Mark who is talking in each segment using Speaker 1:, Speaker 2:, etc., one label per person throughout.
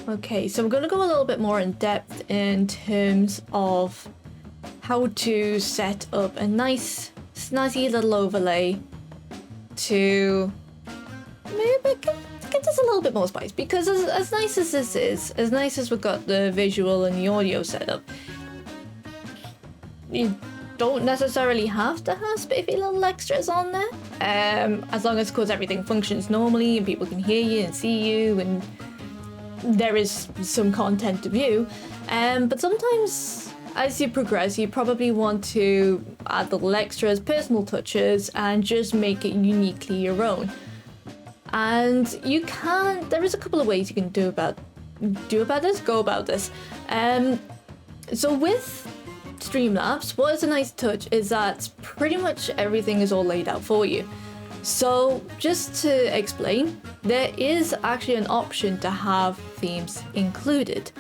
Speaker 1: Okay, so we're going to go a little bit more in depth in terms of how to set up a nice, snazzy little overlay to maybe give this a little bit more spice. Because as nice as this is, as nice as we've got the visual and the audio set up, you don't necessarily have to have spiffy little extras on there. As long as, of course, everything functions normally and people can hear you and see you and there is some content to view. But sometimes as you progress, you probably want to add little extras, personal touches, and just make it uniquely your own. And there is a couple of ways you can go about this. So with Streamlabs, what is a nice touch is that pretty much everything is all laid out for you. So just to explain, there is actually an option to have themes included.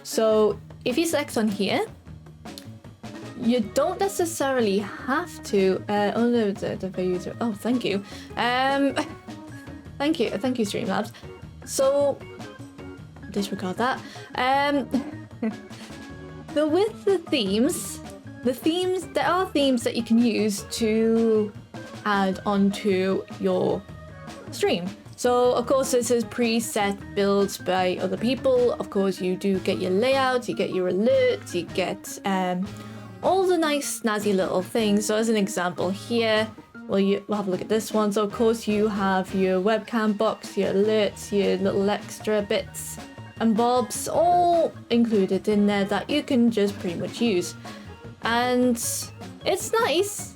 Speaker 1: So if you select on here, you don't necessarily have to. Oh no, the user. Oh, thank you. Thank you, Streamlabs. So disregard that. So with the themes, there are themes that you can use to add onto your stream. So of course this is preset builds by other people. Of course you do get your layouts, you get your alerts, you get all the nice snazzy little things. So as an example here, we'll have a look at this one. So of course you have your webcam box, your alerts, your little extra bits and bobs all included in there that you can just pretty much use. And it's nice.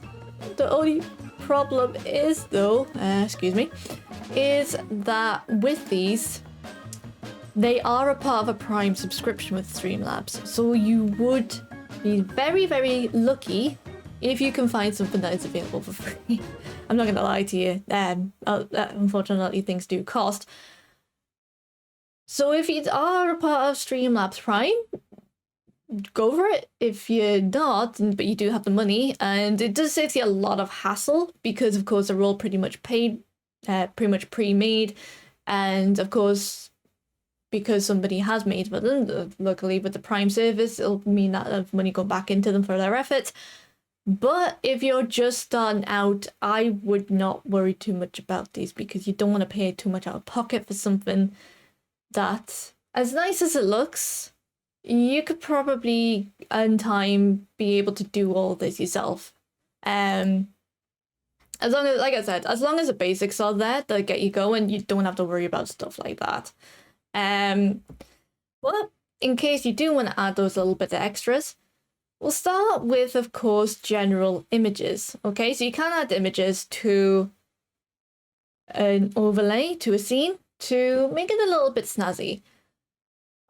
Speaker 1: The only problem is though, is that with these, they are a part of a Prime subscription with Streamlabs. So you would be very, very lucky if you can find something that is available for free. I'm not going to lie to you. Unfortunately, things do cost. So if you are a part of Streamlabs Prime, go for it. If you're not, but you do have the money, and it does save you a lot of hassle because, of course, they're all pretty much paid, pretty much pre-made, and of course, because somebody has made for them, luckily with the Prime service, it'll mean that money go back into them for their efforts. But if you're just starting out, I would not worry too much about these because you don't want to pay too much out of pocket for something that, as nice as it looks, you could probably in time be able to do all this yourself. As long as, like I said, as long as the basics are there that get you going, you don't have to worry about stuff like that. But in case you do want to add those little bits of extras, we'll start with, of course, general images. Okay, so you can add images to an overlay, to a scene, to make it a little bit snazzy.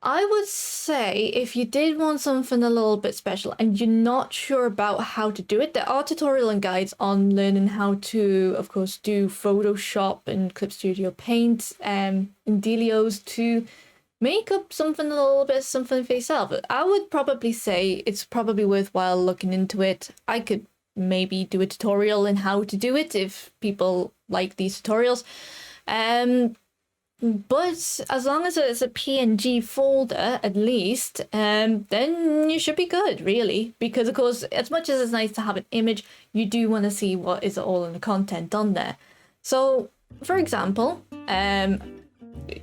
Speaker 1: I would say if you did want something a little bit special and you're not sure about how to do it, there are tutorial and guides on learning how to, of course, do Photoshop and Clip Studio Paint and dealios to make up something a little bit something for yourself. I would probably say it's probably worthwhile looking into it. I could maybe do a tutorial in how to do it if people like these tutorials. But as long as it's a PNG folder, at least, then you should be good, really. Because, of course, as much as it's nice to have an image, you do want to see what is all in the content on there. So, for example,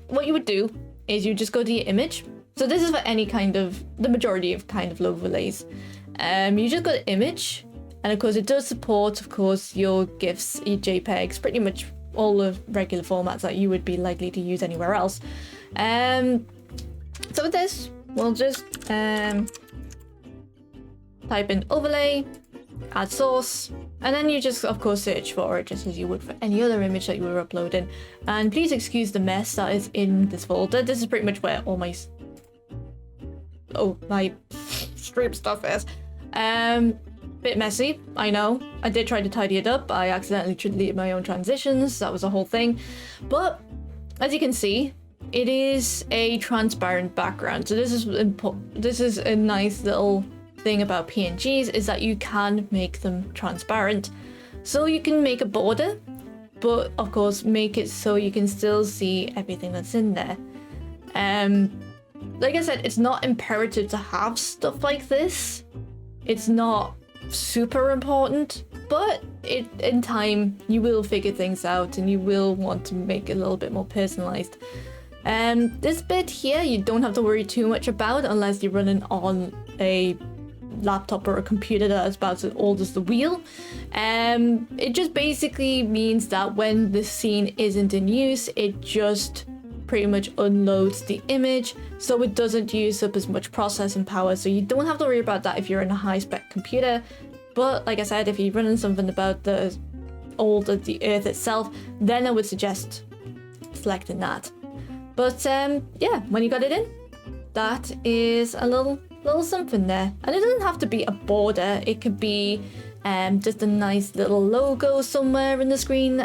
Speaker 1: what you would do is you just go to your image. So this is for any kind of, the majority of kind of overlays. You just go to image, and of course it does support, of course, your GIFs, your JPEGs, pretty much all the regular formats that you would be likely to use anywhere else. So with this, we'll just type in overlay, add source, and then you just, of course, search for it just as you would for any other image that you were uploading. And please excuse the mess that is in this folder. This is pretty much where all my stream stuff is. Bit messy, I know. I did try to tidy it up. I accidentally deleted my own transitions. That was a whole thing. But as you can see, it is a transparent background. So this is a nice little thing about PNGs, is that you can make them transparent. So you can make a border, but of course make it so you can still see everything that's in there. like I said, it's not imperative to have stuff like this. It's not super important, but in time you will figure things out and you will want to make it a little bit more personalized. This bit here you don't have to worry too much about unless you're running on a laptop or a computer that is about as old as the wheel. It just basically means that when the scene isn't in use, it just pretty much unloads the image, so it doesn't use up as much processing power. So you don't have to worry about that if you're in a high-spec computer. But like I said, if you're running something about the old of the Earth itself, then I would suggest selecting that. But yeah, when you got it in, that is a little something there. And it doesn't have to be a border. It could be just a nice little logo somewhere in the screen,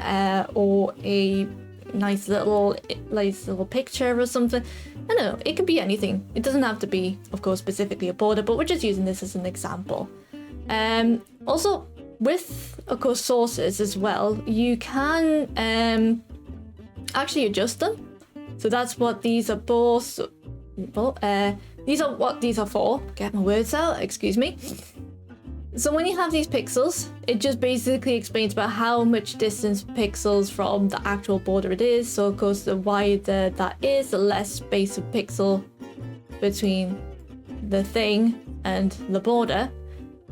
Speaker 1: or a nice little picture or something. I don't know, it could be anything. It doesn't have to be, of course, specifically a border, but we're just using this as an example. Also, with, of course, sources as well, you can actually adjust them. So that's what these are for. These are what these are for. Get my words out, excuse me. So when you have these pixels, it just basically explains about how much distance pixels from the actual border it is. So of course, the wider that is, the less space of pixel between the thing and the border.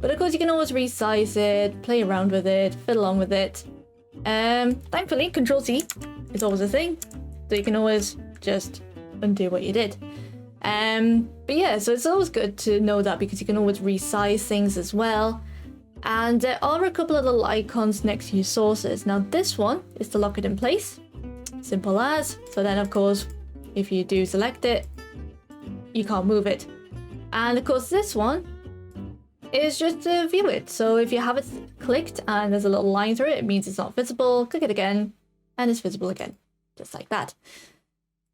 Speaker 1: But of course, you can always resize it, play around with it, fiddle along with it. Thankfully, Control-C is always a thing. So you can always just undo what you did. But yeah, so it's always good to know that because you can always resize things as well. And there are a couple of little icons next to your sources. Now this one is to lock it in place. Simple as. So then of course, if you do select it, you can't move it. And of course this one is just to view it. So if you have it clicked and there's a little line through it, it means it's not visible. Click it again and it's visible again. Just like that.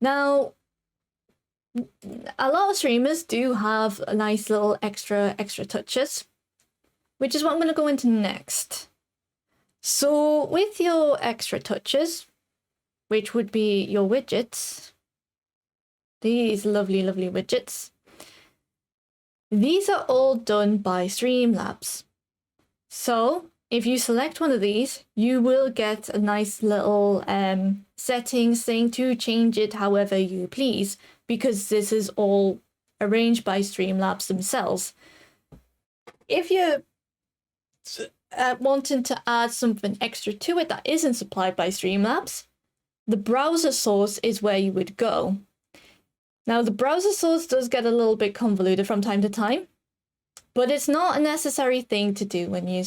Speaker 1: Now, a lot of streamers do have a nice little extra touches, which is what I'm going to go into next. So with your extra touches, which would be your widgets, these lovely widgets, these are all done by Streamlabs. So if you select one of these, you will get a nice little settings thing to change it however you please, because this is all arranged by Streamlabs themselves. If you're wanting to add something extra to it that isn't supplied by Streamlabs, the browser source is where you would go. Now, the browser source does get a little bit convoluted from time to time, but it's not a necessary thing to do when you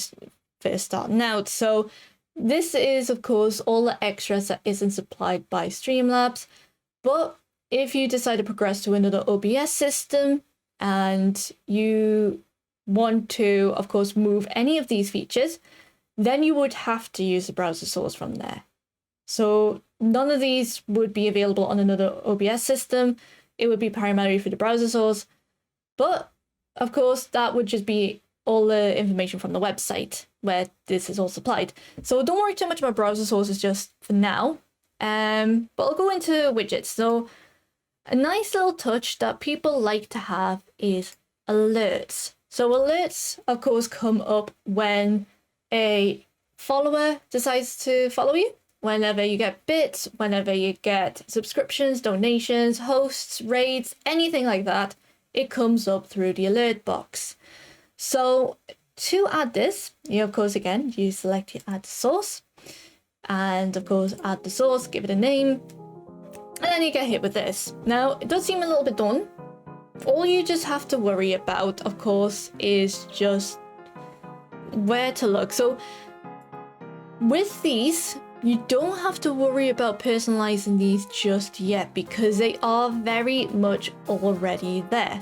Speaker 1: first starting out. So this is, of course, all the extras that isn't supplied by Streamlabs. But if you decide to progress to another OBS system and you want to, of course, move any of these features, then you would have to use the browser source from there. So none of these would be available on another OBS system. It would be primarily for the browser source. But of course, that would just be all the information from the website where this is all supplied. So don't worry too much about browser sources just for now. But I'll go into widgets. So a nice little touch that people like to have is alerts. So alerts, of course, come up when a follower decides to follow you. Whenever you get bits, whenever you get subscriptions, donations, hosts, raids, anything like that, it comes up through the alert box. So to add this, you of course, again, you select your add source and of course add the source, give it a name, and then you get hit with this. Now, it does seem a little bit daunting. All you just have to worry about, of course, is just where to look. So with these, you don't have to worry about personalizing these just yet because they are very much already there.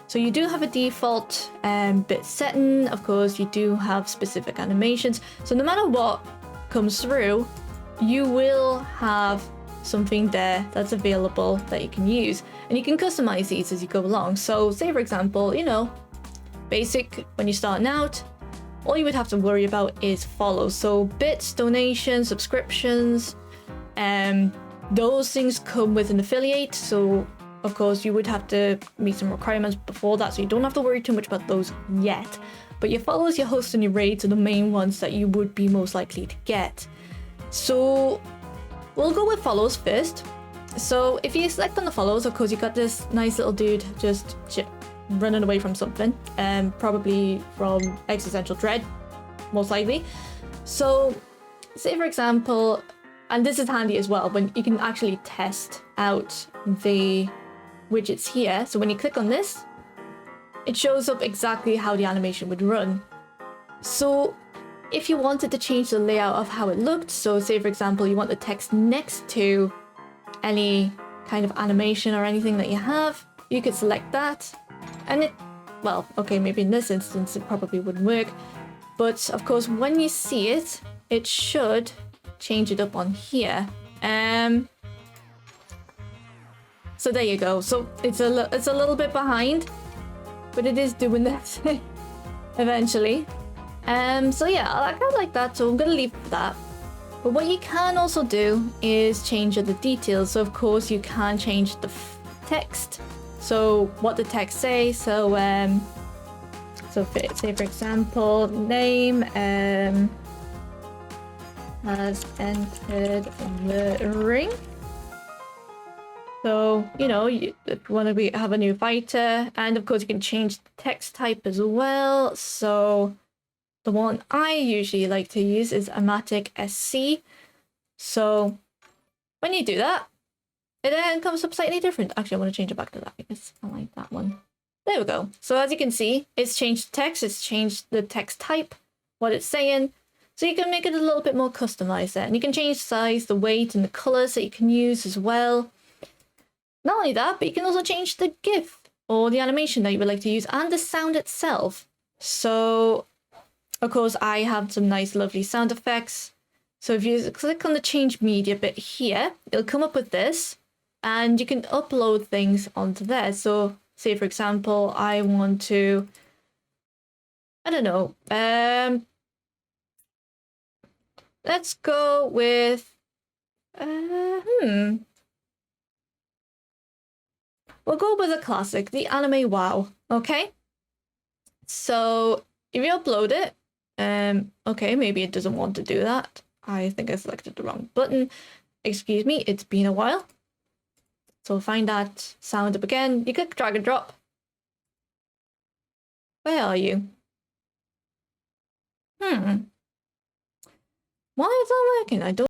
Speaker 1: So you do have a default bit setting. Of course, you do have specific animations. So no matter what comes through, you will have something there that's available that you can use. And you can customize these as you go along. So say, for example, you know, basic, when you're starting out, all you would have to worry about is follows. So bits, donations, subscriptions, those things come with an affiliate. So of course, you would have to meet some requirements before that, so you don't have to worry too much about those yet. But your followers, your hosts, and your raids are the main ones that you would be most likely to get. So we'll go with follows first. So if you select on the follows, of course, you got this nice little dude just running away from something, probably from existential dread, most likely. So say for example, and this is handy as well, when you can actually test out the widgets here. So when you click on this, it shows up exactly how the animation would run. So if you wanted to change the layout of how it looked, so say for example, you want the text next to any kind of animation or anything that you have, you could select that. And it, well, okay, maybe in this instance, it probably wouldn't work. But of course, when you see it, it should change it up on here. So there you go. So it's a little bit behind, but it is doing that eventually. So yeah, I kind of like that, so I'm gonna leave that. But what you can also do is change the details. So of course you can change the text. So what the text says. So say for example, name has entered the ring. So, you know, you want to have a new fighter, and of course you can change the text type as well. So the one I usually like to use is Amatic SC. So when you do that, it then comes up slightly different. Actually, I want to change it back to that because I like that one. There we go. So as you can see, it's changed the text, it's changed the text type, what it's saying. So you can make it a little bit more customized there. And you can change the size, the weight, and the colors that you can use as well. Not only that, but you can also change the GIF or the animation that you would like to use and the sound itself. So, of course, I have some nice, lovely sound effects. So if you click on the change media bit here, it'll come up with this, and you can upload things onto there. So say, for example, I want to, I don't know, let's go with, we'll go with a classic, the anime WoW, okay? So if you upload it, okay, maybe it doesn't want to do that. I think I selected the wrong button. Excuse me, it's been a while. So find that sound up again. You click drag and drop. Where are you? Why is that working? I don't.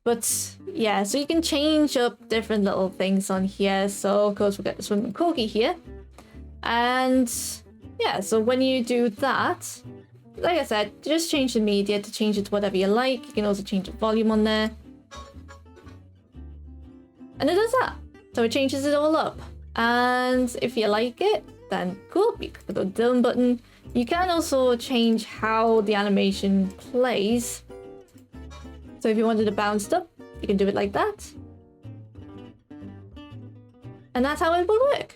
Speaker 1: But yeah, so you can change up different little things on here. So of course we've got the swimming corgi here. And yeah, so when you do that, like I said, just change the media to change it to whatever you like. You can also change the volume on there. And it does that. So it changes it all up. And if you like it, then cool, you click the done button. You can also change how the animation plays. So if you wanted it bounced up, you can do it like that. And that's how it will work.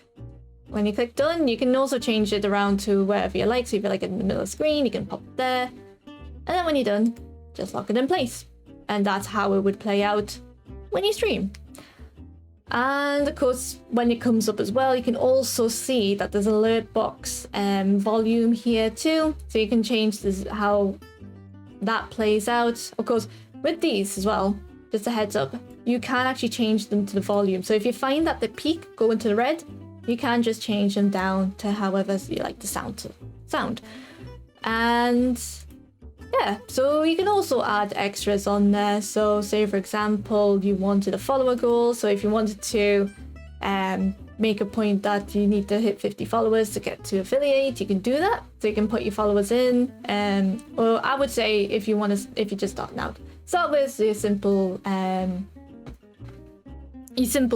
Speaker 1: When you click done, you can also change it around to wherever you like. So if you like it in the middle of the screen, you can pop it there. And then when you're done, just lock it in place. And that's how it would play out when you stream. And of course, when it comes up as well, you can also see that there's an alert box volume here too. So you can change this, how that plays out. Of course, with these as well, just a heads up, you can actually change them to the volume. So if you find that the peak go into the red, you can just change them down to however you like the sound. And yeah, so you can also add extras on there. So say for example, you wanted a follower goal. So if you wanted to make a point that you need to hit 50 followers to get to affiliate, you can do that. So you can put your followers in. Or I would say if you're just starting out, start with your simple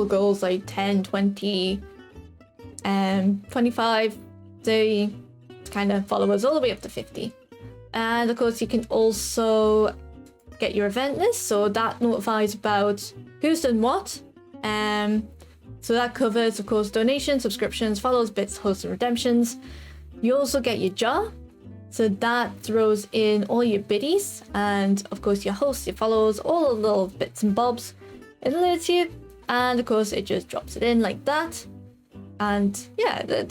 Speaker 1: goals like 10, 20, 25, 30 kind of followers all the way up to 50. And of course you can also get your event list, so that notifies about who's done what. So that covers of course donations, subscriptions, follows, bits, hosts and redemptions. You also get your jar. So that throws in all your biddies and of course your hosts, your follows, all the little bits and bobs. It alerts you, and of course it just drops it in like that. And yeah,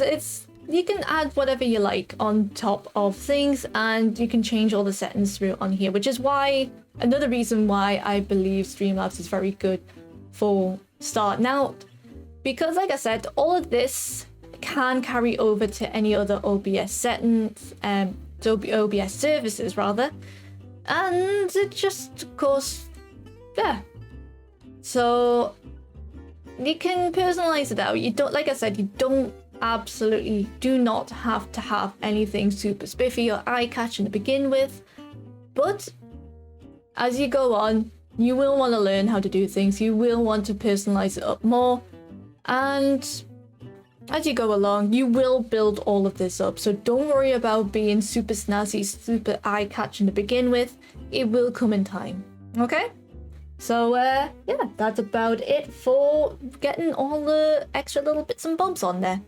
Speaker 1: you can add whatever you like on top of things, and you can change all the settings through on here, which is why another reason why I believe Streamlabs is very good for starting out, because like I said, all of this can carry over to any other OBS settings, OBS services rather, and it just, of course, yeah. So you can personalize it out. You don't, like I said, you don't absolutely do not have to have anything super spiffy or eye-catching to begin with, but as you go on, you will want to learn how to do things. You will want to personalize it up more, and as you go along, you will build all of this up. So don't worry about being super snazzy, super eye-catching to begin with. It will come in time. Okay? So yeah, that's about it for getting all the extra little bits and bobs on there.